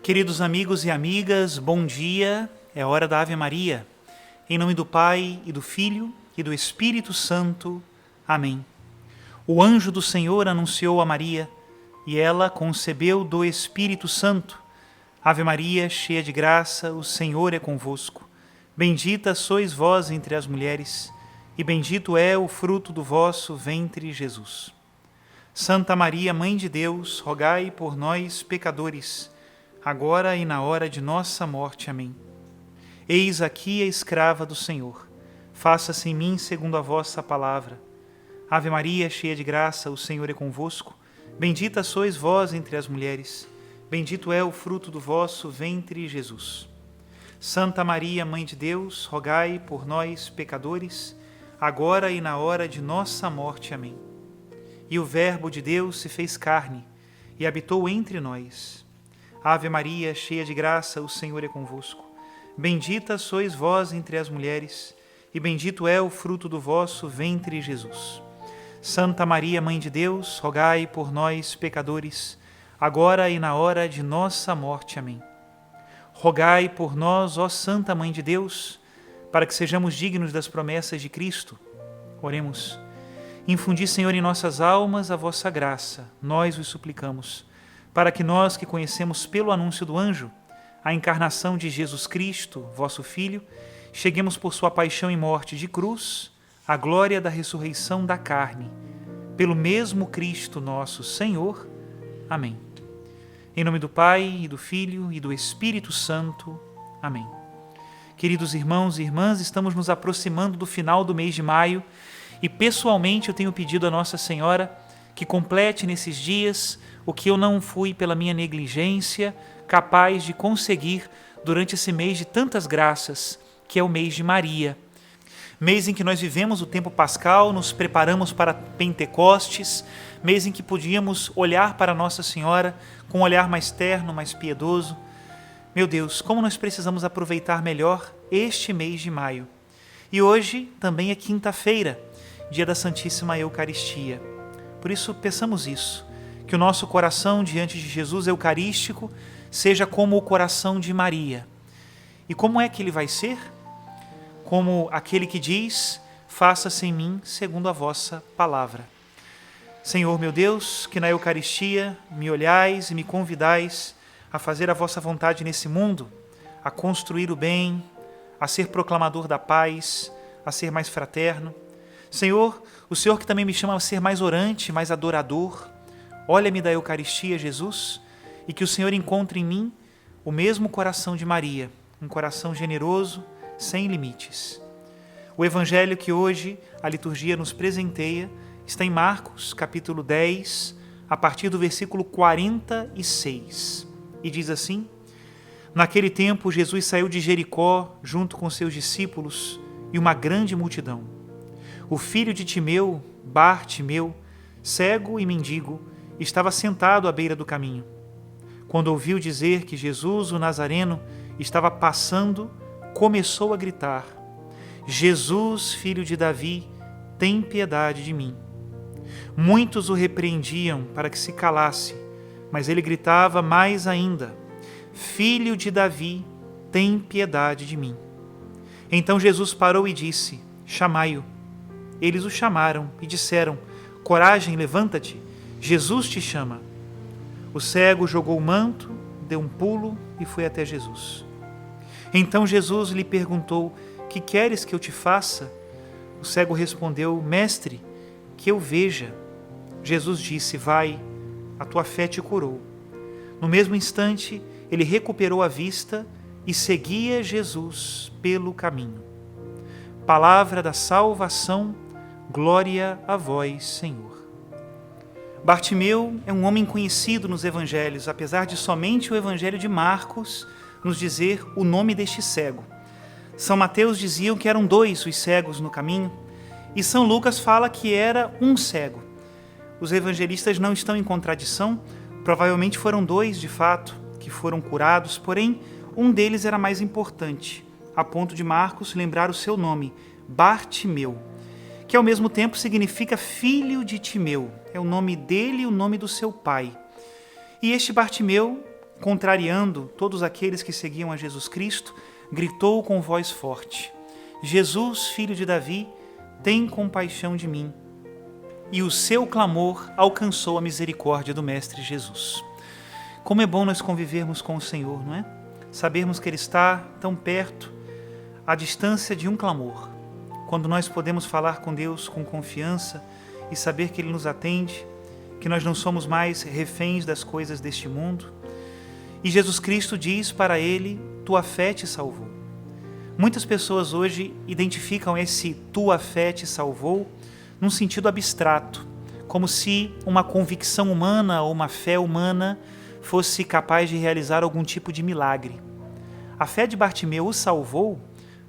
Queridos amigos e amigas, bom dia, é hora da Ave Maria. Em nome do Pai, e do Filho, e do Espírito Santo. Amém. O anjo do Senhor anunciou a Maria, e ela concebeu do Espírito Santo. Ave Maria, cheia de graça, o Senhor é convosco. Bendita sois vós entre as mulheres, e bendito é o fruto do vosso ventre, Jesus. Santa Maria, Mãe de Deus, rogai por nós, pecadores, agora e na hora de nossa morte. Amém. Eis aqui a escrava do Senhor. Faça-se em mim segundo a vossa palavra. Ave Maria, cheia de graça, o Senhor é convosco. Bendita sois vós entre as mulheres. Bendito é o fruto do vosso ventre, Jesus. Santa Maria, Mãe de Deus, rogai por nós, pecadores, agora e na hora de nossa morte. Amém. E o Verbo de Deus se fez carne e habitou entre nós. Ave Maria, cheia de graça, o Senhor é convosco. Bendita sois vós entre as mulheres, e bendito é o fruto do vosso ventre, Jesus. Santa Maria, Mãe de Deus, rogai por nós, pecadores, agora e na hora de nossa morte. Amém. Rogai por nós, ó Santa Mãe de Deus, para que sejamos dignos das promessas de Cristo. Oremos. Infundi, Senhor, em nossas almas a vossa graça, nós vos suplicamos, para que nós que conhecemos pelo anúncio do anjo a encarnação de Jesus Cristo, vosso Filho, cheguemos por sua paixão e morte de cruz à glória da ressurreição da carne, pelo mesmo Cristo nosso Senhor. Amém. Em nome do Pai, e do Filho, e do Espírito Santo. Amém. Queridos irmãos e irmãs, estamos nos aproximando do final do mês de maio e pessoalmente eu tenho pedido a Nossa Senhora que complete nesses dias o que eu não fui pela minha negligência capaz de conseguir durante esse mês de tantas graças, que é o mês de Maria. Mês em que nós vivemos o tempo pascal, nos preparamos para Pentecostes, mês em que podíamos olhar para Nossa Senhora com um olhar mais terno, mais piedoso. Meu Deus, como nós precisamos aproveitar melhor este mês de maio. E hoje também é quinta-feira, dia da Santíssima Eucaristia. Por isso, peçamos isso, que o nosso coração diante de Jesus Eucarístico seja como o coração de Maria. E como é que ele vai ser? Como aquele que diz, faça-se em mim segundo a vossa palavra. Senhor meu Deus, que na Eucaristia me olhais e me convidais a fazer a vossa vontade nesse mundo, a construir o bem, a ser proclamador da paz, a ser mais fraterno. Senhor, o Senhor que também me chama a ser mais orante, mais adorador, olha-me da Eucaristia, Jesus, e que o Senhor encontre em mim o mesmo coração de Maria, um coração generoso, sem limites. O Evangelho que hoje a liturgia nos presenteia está em Marcos, capítulo 10, a partir do versículo 46, e diz assim: Naquele tempo, Jesus saiu de Jericó junto com seus discípulos e uma grande multidão. O filho de Timeu, Bartimeu, cego e mendigo, estava sentado à beira do caminho. Quando ouviu dizer que Jesus, o Nazareno, estava passando, começou a gritar: Jesus, filho de Davi, tem piedade de mim. Muitos o repreendiam para que se calasse, mas ele gritava mais ainda: Filho de Davi, tem piedade de mim. Então Jesus parou e disse: Chamai-o. Eles o chamaram e disseram: Coragem, levanta-te, Jesus te chama. O cego jogou o manto, deu um pulo e foi até Jesus. Então Jesus lhe perguntou: Que queres que eu te faça? O cego respondeu: Mestre, que eu veja. Jesus disse: Vai, a tua fé te curou. No mesmo instante, ele recuperou a vista e seguia Jesus pelo caminho. Palavra da salvação, glória a vós, Senhor. Bartimeu é um homem conhecido nos evangelhos, apesar de somente o evangelho de Marcos nos dizer o nome deste cego. São Mateus diziam que eram 2 os cegos no caminho, e São Lucas fala que era um cego. Os evangelistas não estão em contradição, provavelmente foram 2 de fato que foram curados, porém um deles era mais importante, a ponto de Marcos lembrar o seu nome, Bartimeu, que ao mesmo tempo significa filho de Timeu. É o nome dele e o nome do seu pai. E este Bartimeu contrariando todos aqueles que seguiam a Jesus Cristo, gritou com voz forte: Jesus, filho de Davi, tem compaixão de mim. E o seu clamor alcançou a misericórdia do Mestre Jesus. Como é bom nós convivermos com o Senhor, não é? Sabermos que Ele está tão perto, à distância de um clamor. Quando nós podemos falar com Deus com confiança e saber que Ele nos atende, que nós não somos mais reféns das coisas deste mundo. E Jesus Cristo diz para ele: tua fé te salvou. Muitas pessoas hoje identificam esse tua fé te salvou num sentido abstrato, como se uma convicção humana ou uma fé humana fosse capaz de realizar algum tipo de milagre. A fé de Bartimeu o salvou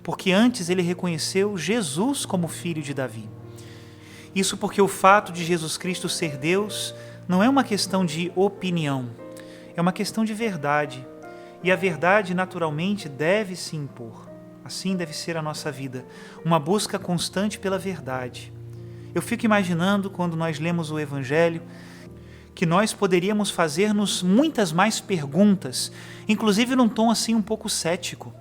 porque antes ele reconheceu Jesus como filho de Davi. Isso porque o fato de Jesus Cristo ser Deus não é uma questão de opinião, é uma questão de verdade. E a verdade, naturalmente, deve se impor. Assim deve ser a nossa vida, uma busca constante pela verdade. Eu fico imaginando, quando nós lemos o Evangelho, que nós poderíamos fazer-nos muitas mais perguntas, inclusive num tom assim um pouco cético.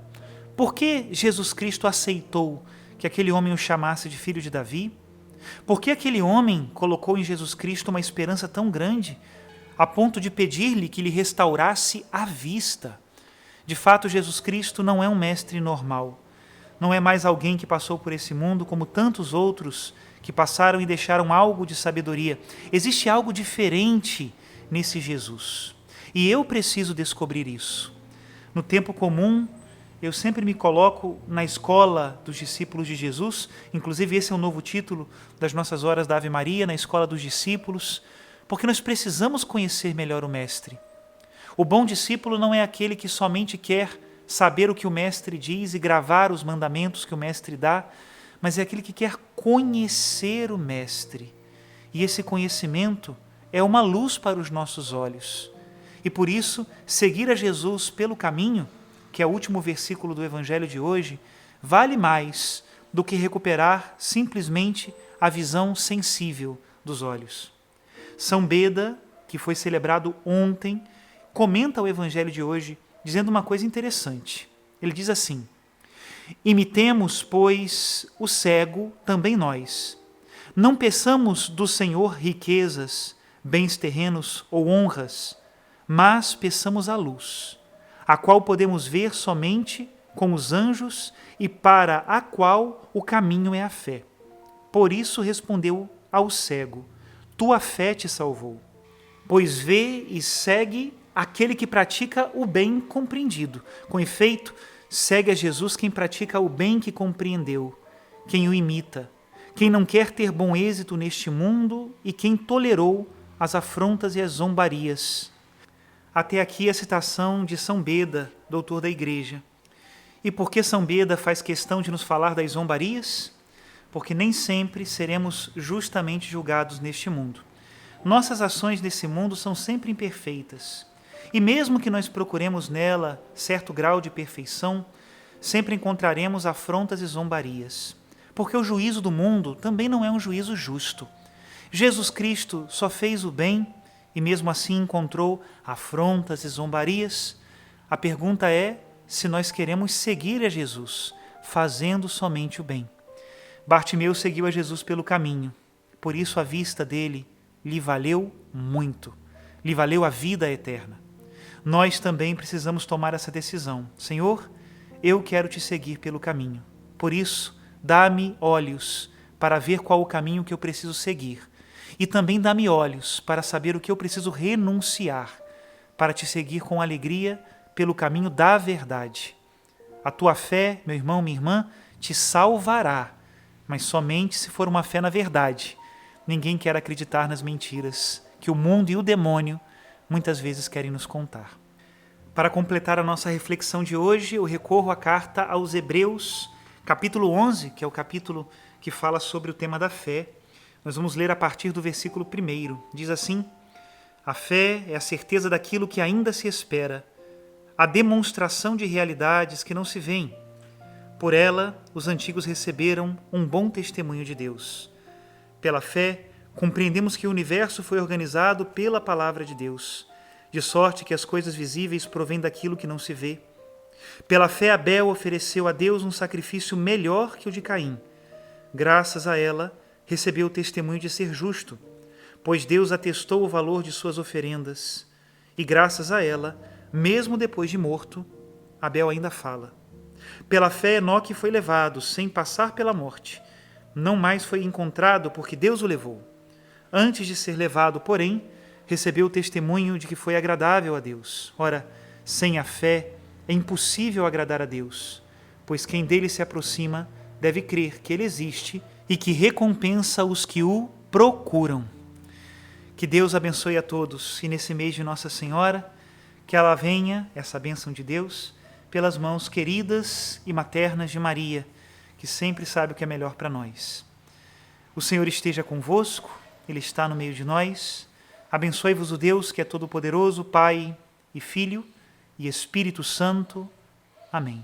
Por que Jesus Cristo aceitou que aquele homem o chamasse de filho de Davi? Por que aquele homem colocou em Jesus Cristo uma esperança tão grande, a ponto de pedir-lhe que lhe restaurasse a vista? De fato, Jesus Cristo não é um mestre normal. Não é mais alguém que passou por esse mundo como tantos outros que passaram e deixaram algo de sabedoria. Existe algo diferente nesse Jesus. E eu preciso descobrir isso. No tempo comum, eu sempre me coloco na escola dos discípulos de Jesus, inclusive esse é um novo título das nossas horas da Ave Maria, na escola dos discípulos, porque nós precisamos conhecer melhor o Mestre. O bom discípulo não é aquele que somente quer saber o que o Mestre diz e gravar os mandamentos que o Mestre dá, mas é aquele que quer conhecer o Mestre. E esse conhecimento é uma luz para os nossos olhos. E por isso, seguir a Jesus pelo caminho, que é o último versículo do Evangelho de hoje, vale mais do que recuperar simplesmente a visão sensível dos olhos. São Beda, que foi celebrado ontem, comenta o Evangelho de hoje dizendo uma coisa interessante. Ele diz assim: imitemos, pois, o cego também nós. Não peçamos do Senhor riquezas, bens terrenos ou honras, mas peçamos a luz, a qual podemos ver somente com os anjos e para a qual o caminho é a fé. Por isso respondeu ao cego: tua fé te salvou. Pois vê e segue aquele que pratica o bem compreendido. Com efeito, segue a Jesus quem pratica o bem que compreendeu, quem o imita, quem não quer ter bom êxito neste mundo e quem tolerou as afrontas e as zombarias. Até aqui a citação de São Beda, doutor da Igreja. E por que São Beda faz questão de nos falar das zombarias? Porque nem sempre seremos justamente julgados neste mundo. Nossas ações nesse mundo são sempre imperfeitas. E mesmo que nós procuremos nela certo grau de perfeição, sempre encontraremos afrontas e zombarias. Porque o juízo do mundo também não é um juízo justo. Jesus Cristo só fez o bem e mesmo assim encontrou afrontas e zombarias. A pergunta é se nós queremos seguir a Jesus, fazendo somente o bem. Bartimeu seguiu a Jesus pelo caminho, por isso a vista dele lhe valeu muito, lhe valeu a vida eterna. Nós também precisamos tomar essa decisão. Senhor, eu quero te seguir pelo caminho. Por isso, dá-me olhos para ver qual o caminho que eu preciso seguir. E também dá-me olhos para saber o que eu preciso renunciar, para te seguir com alegria pelo caminho da verdade. A tua fé, meu irmão, minha irmã, te salvará, mas somente se for uma fé na verdade. Ninguém quer acreditar nas mentiras que o mundo e o demônio muitas vezes querem nos contar. Para completar a nossa reflexão de hoje, eu recorro à carta aos Hebreus, capítulo 11, que é o capítulo que fala sobre o tema da fé. Nós vamos ler a partir do versículo 1. Diz assim: a fé é a certeza daquilo que ainda se espera, a demonstração de realidades que não se veem. Por ela, os antigos receberam um bom testemunho de Deus. Pela fé, compreendemos que o universo foi organizado pela palavra de Deus, de sorte que as coisas visíveis provêm daquilo que não se vê. Pela fé, Abel ofereceu a Deus um sacrifício melhor que o de Caim. Graças a ela, recebeu o testemunho de ser justo, pois Deus atestou o valor de suas oferendas. E graças a ela, mesmo depois de morto, Abel ainda fala. Pela fé, Enoque foi levado, sem passar pela morte. Não mais foi encontrado, porque Deus o levou. Antes de ser levado, porém, recebeu o testemunho de que foi agradável a Deus. Ora, sem a fé, é impossível agradar a Deus, pois quem dele se aproxima deve crer que ele existe e que recompensa os que o procuram. Que Deus abençoe a todos e nesse mês de Nossa Senhora, que ela venha, essa bênção de Deus, pelas mãos queridas e maternas de Maria, que sempre sabe o que é melhor para nós. O Senhor esteja convosco, Ele está no meio de nós. Abençoe-vos o Deus que é todo-poderoso, Pai e Filho e Espírito Santo. Amém.